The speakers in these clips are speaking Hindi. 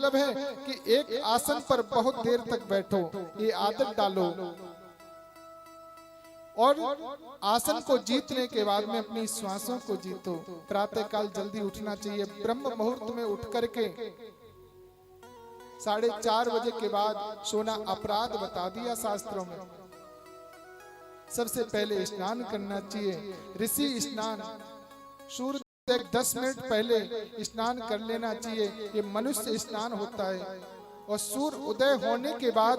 मतलब है कि एक आसन पर बहुत देर तक बैठो, ये आदत डालो। और आसन को जीतने के बाद में अपनी श्वासों को जीतो। प्रातःकाल जल्दी उठना चाहिए। ब्रह्म मुहूर्त में उठ करके 4:30 बजे के बाद सोना अपराध बता दिया शास्त्रों में। सबसे पहले स्नान करना चाहिए, ऋषि स्नान। सूर्य 10 मिनट पहले स्नान कर लेना चाहिए, ये मनुष्य स्नान होता है। और सूर्य उदय होने के बाद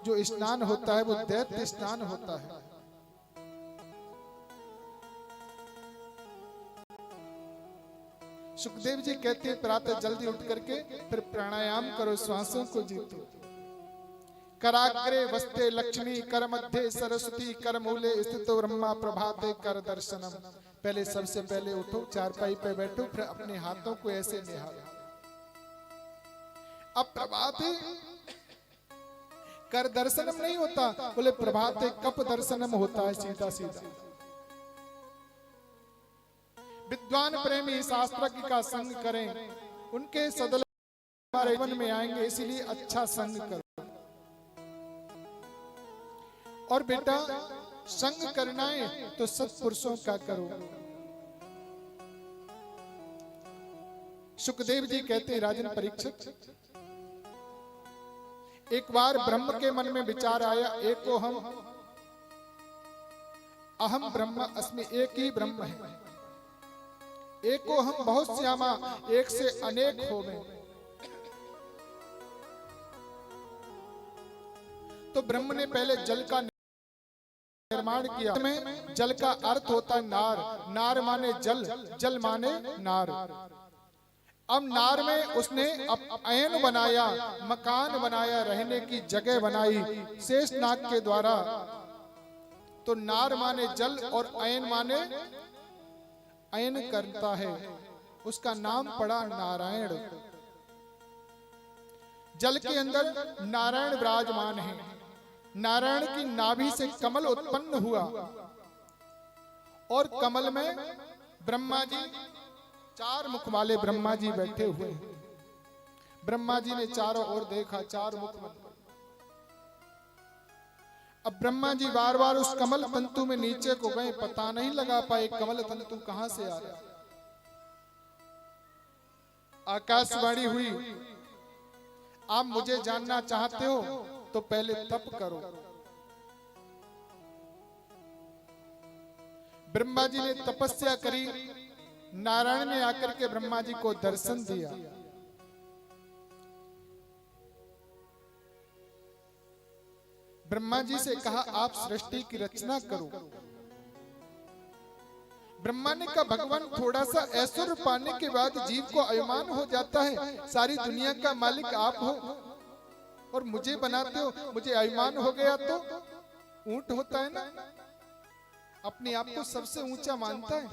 जो स्नान होता है वो दैत्य स्नान होता है। सुखदेव जी कहते हैं प्रातः जल्दी उठ करके फिर प्राणायाम करो, श्वासों को जीतो। कराग्रे वस्ते लक्ष्मी, कर मध्य सरस्वती, कर मूले स्थितो ब्रह्मा, प्रभाते कर दर्शनम। पहले सबसे पहले उठो, चारपाई पे बैठो, फिर अपने हाथों को ऐसे निहारो। अब प्रभाते कर दर्शनम नहीं होता, बोले प्रभाते कप दर्शनम होता है, सीधा सीधा। विद्वान प्रेमी शास्त्रज्ञ का संग करें, उनके सदल जीवन में आएंगे, इसीलिए अच्छा संग करो। और बेटा संग करना है तो सत्पुरुषों का करो। सुखदेव जी कहते हैं राजन परीक्षित, एक बार ब्रह्म के मन में विचार आया, एको हम अहम ब्रह्म अस्मि, एक ही ब्रह्म है। एको हम बहुत श्यामा, एक से अनेक हो गए। तो ब्रह्म ने पहले जल का निर्माण किया। में जल का अर्थ होता है नार, नार माने जल, जल माने नार। अब नार में उसने अयन बनाया, मकान बनाया, रहने की जगह बनाई शेषनाग के द्वारा। तो नार माने जल और अयन माने अयन करता है, उसका नाम पड़ा नारायण। जल के अंदर नारायण विराजमान है। नारायण की नाभि से कमल उत्पन्न हुआ और कमल में ब्रह्मा जी, 4 मुख वाले ब्रह्मा जी बैठे हुए। ब्रह्मा जी ने चारों ओर देखा, 4 मुख बने। अब ब्रह्मा जी बार बार उस कमल तंतु में नीचे को गए, पता नहीं लगा पाए कमल तंतु कहां से आ रहा। आकाशवाणी हुई, आप मुझे जानना चाहते हो तो पहले तप करो। ब्रह्मा जी ने तपस्या करी, नारायण ने आकर के ब्रह्मा जी को दर्शन दिया। ब्रह्मा जी से कहा आप सृष्टि की रचना करो। ब्रह्मा ने कहा भगवान थोड़ा सा ऐश्वर्य पाने के बाद जीव को अभिमान हो जाता है, सारी दुनिया का मालिक आप हो और मुझे बनाते हो, मुझे अभिमान हो गया तो ऊंट होता है ना, अपने आप को सबसे ऊंचा मानता है।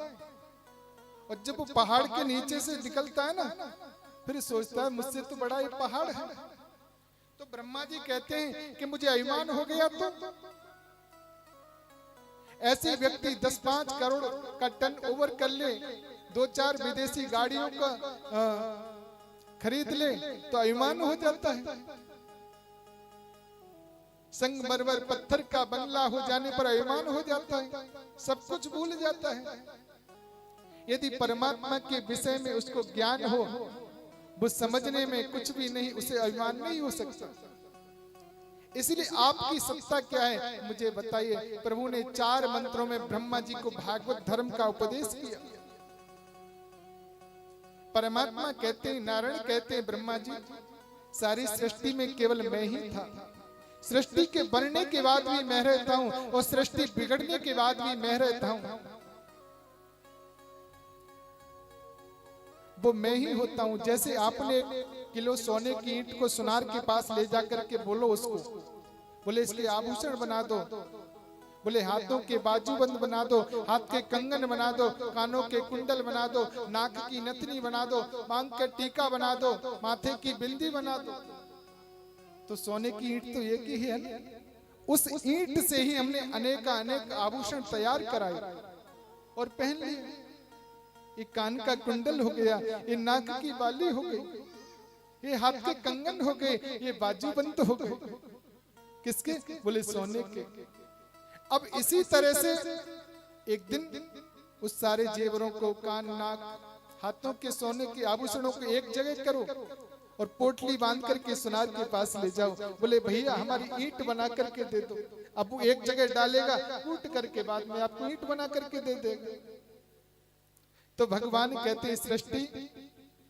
और जब वो पहाड़ के नीचे से निकलता है ना, फिर सोचता है मुझसे तो बड़ा ये पहाड़ है। तो ब्रह्मा जी कहते हैं कि मुझे अभिमान हो गया तो। ऐसे व्यक्ति 10-5 करोड़ का टर्न ओवर कर ले, 2-4 विदेशी गाड़ियों का खरीद ले तो अभिमान हो जाता है। संगमरमर पत्थर का बंगला हो जाने पर अभिमान हो जाता है, सब कुछ भूल जाता है। यदि परमात्मा के विषय में उसको ज्ञान हो, वो समझने में कुछ भी नहीं, उसे अभिमान नहीं हो सकता। इसलिए आपकी सत्ता क्या है मुझे बताइए। प्रभु ने 4 मंत्रों में ब्रह्मा जी को भागवत धर्म का उपदेश किया। परमात्मा कहते हैं, नारायण कहते हैं ब्रह्मा जी सारी सृष्टि में केवल मैं ही था। सृष्टि के बनने के बाद भी मैं रहता हूं और सृष्टि बिगड़ने के बाद भी मैं रहता हूं। वो मैं ही होता हूं। जैसे आपने 1 किलो सोने की ईंट को सुनार के पास ले जाकर के बोलो उसको, बोले इसके आभूषण बना दो, बोले हाथों के बाजूबंद बना दो, हाथ के कंगन बना दो, कानों के कुंडल बना दो, नाक की नथनी बना दो, मांग का टीका बना दो, माथे की बिंदी बना दो, तो सोने की ईंट तो एक ही है ना। उस ईंट से ही हमने अनेक आभूषण तैयार कराए और पहन लिए। ये कान का कुंडल हो गया, ये नाक की बाली हो गई, ये हाथ के कंगन हो गए, ये बाजूबंद हो गए। किसके? बोले सोने के। अब इसी तरह से एक दिन उस सारे जेवरों को, कान नाक हाथों के सोने के आभूषणों को एक जगह करो और पोटली बांध करके सुनार के पास ले जाओ। बोले भैया हमारी ईंट बना करके दे दो। अब वो एक जगह डालेगा, कूट करके बाद में आपको ईंट बना करके दे देगा। तो भगवान कहते हैं सृष्टि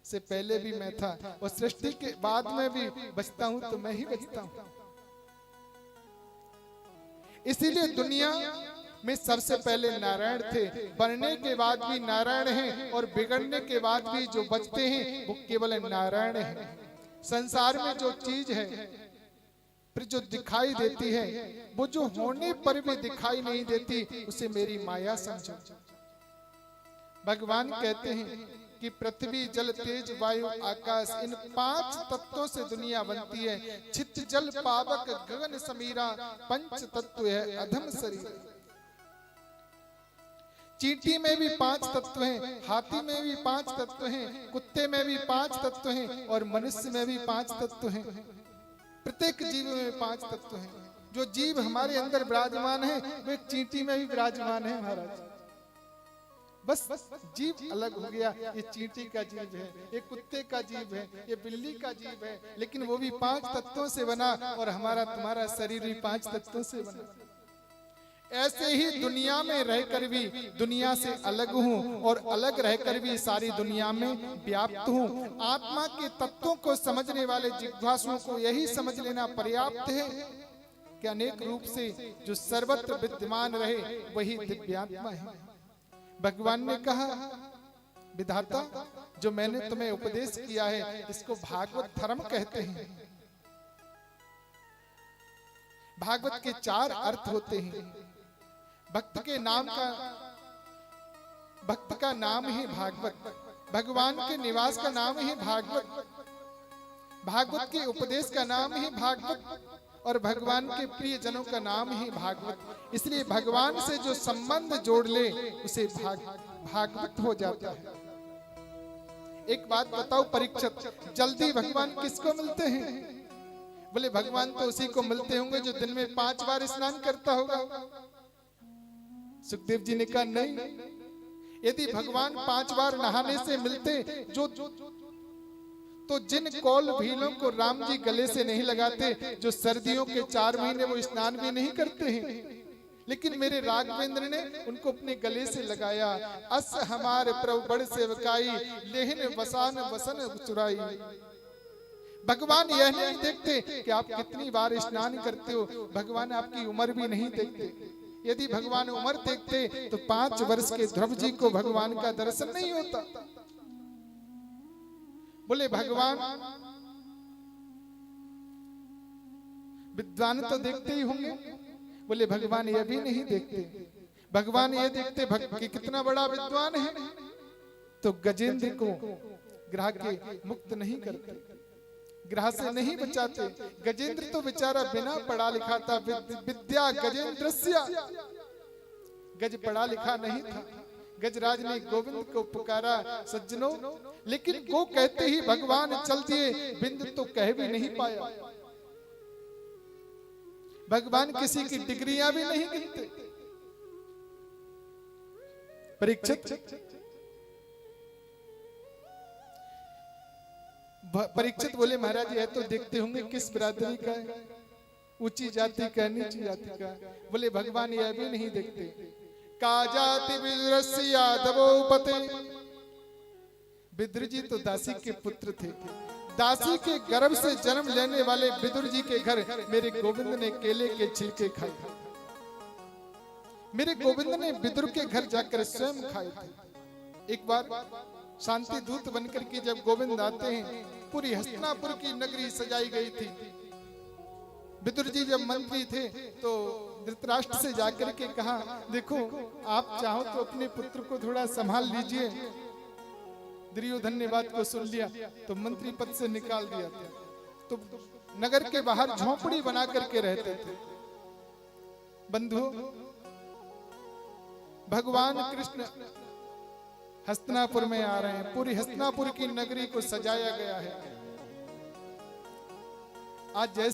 से पहले भी मैं था और सृष्टि के बाद में भी बचता हूं तो मैं ही बचता हूं। इसीलिए दुनिया में सबसे पहले नारायण थे, बनने के बाद भी नारायण हैं और बिगड़ने के बाद भी जो बचते हैं वो केवल नारायण हैं। संसार में जो चीज है फिर जो दिखाई देती है, वो जो होने पर भी दिखाई नहीं देती, उसे मेरी माया समझो। भगवान कहते हैं कि पृथ्वी जल तेज वायु आकाश, इन 5 तत्वों से दुनिया बनती है। छित जल पावक गगन समीरा, पंच तत्व है अधम शरीर। चींटी में भी 5 तत्व हैं, हाथी में भी 5 तत्व हैं, कुत्ते में भी 5 तत्व हैं और मनुष्य में भी 5 तत्व हैं। प्रत्येक जीव में 5 तत्व हैं। जो जीव हमारे अंदर विराजमान है वो एक चींटी में भी विराजमान है महाराज। बस जीव अलग हो गया, ये चींटी का जीव है, ये कुत्ते का जीव है, ये बिल्ली का जीव है, लेकिन वो भी 5 तत्वों से बना और हमारा तुम्हारा शरीर भी 5 तत्वों से बना। ऐसे ही दुनिया में रहकर भी दुनिया से अलग हूँ और अलग रहकर भी सारी दुनिया में व्याप्त हूँ। आत्मा के तत्वों को समझने वाले जिज्ञासुओं को यही समझ लेना पर्याप्त है कि अनेक रूप से जो सर्वत्र विद्यमान रहे वही दिव्यात्मा है। भगवान ने कहा विधाता जो मैंने तुम्हें उपदेश किया है इसको भागवत धर्म कहते हैं। भागवत के 4 अर्थ होते हैं। भक्त के नाम का, भक्त का नाम ही भागवत, भगवान के निवास का नाम ही भागवत, भागवत के उपदेश का नाम ही भागवत और भगवान के प्रिय जनों का नाम ही भागवत। इसलिए भगवान से जो संबंध जोड़ ले उसे भागवत हो जाता है। एक बात बताओ परीक्षित, जल्दी भगवान किसको मिलते हैं? बोले भगवान तो उसी को मिलते होंगे जो दिन में 5 बार स्नान करता होगा। सुखदेव जी ने कहा नहीं, यदि भगवान 5 बार नहाने से मिलते तो जिन कौल भीलों को राम जी गले से नहीं लगाते, जो सर्दियों के 4 महीने वो स्नान भी नहीं करते हैं, लेकिन मेरे राघवेंद्र ने उनको अपने गले से लगाया। अस हमारे प्रभु बड़ सेवकाई, लेहिन वसान वसन चुराई। भगवान यह नहीं देखते कि आप कितनी बार स्नान करते हो, भगवान आपकी उम्र भी नहीं देखते। यदि भगवान उम्र देखते तो 5 वर्ष के ध्रुव जी को भगवान का दर्शन नहीं होता। बोले भगवान विद्वान तो देखते ही होंगे। बोले भगवान यह भी नहीं देखते। भगवान ये देखते कि कितना बड़ा विद्वान है, तो गजेंद्र को ग्रह के मुक्त नहीं करते, ग्रह से नहीं बचाते। गजेंद्र तो बेचारा बिना पढ़ा लिखा था, विद्या गजेंद्रस्या, गज पढ़ा लिखा नहीं था। गजराज ने गोविंद को पुकारा सज्जनों, लेकिन गो कहते ही भगवान चल दिए, बिंद तो कह भी नहीं पाया। भगवान किसी की डिग्रियां भी नहीं गिनते। परीक्षित बोले महाराज यह तो देखते होंगे किस बिरादरी का है, ऊंची जाति का नीची जाति का। बोले भगवान यह भी नहीं देखते। का जाति विदुरस्य यादवोपते, विदुर जी तो दासी के पुत्र थे। दासी के गर्भ से जन्म लेने वाले विदुर जी के घर मेरे गोविंद ने केले के छिलके खाए। मेरे गोविंद ने विदुर के घर जाकर स्वयं खाए थे। एक बार शांति दूत बनकर के जब गोविंद आते हैं, पूरी हस्तिनापुर की नगरी सजाई गई थी। विदुर जी जब मंत्री थे तो धृतराष्ट्र से जाकर के कहा देखो आप चाहो तो अपने पुत्र को थोड़ा संभाल लीजिए। दुर्योधन ने बात को सुन लिया तो मंत्री पद से निकाल दिया था। तो नगर के बाहर झोंपड़ी बना करके रहते थे। बंधु भगवान कृष्ण हस्तिनापुर में आ रहे हैं, पूरी हस्तिनापुर की नगरी को सजाया गया है। आज जैसे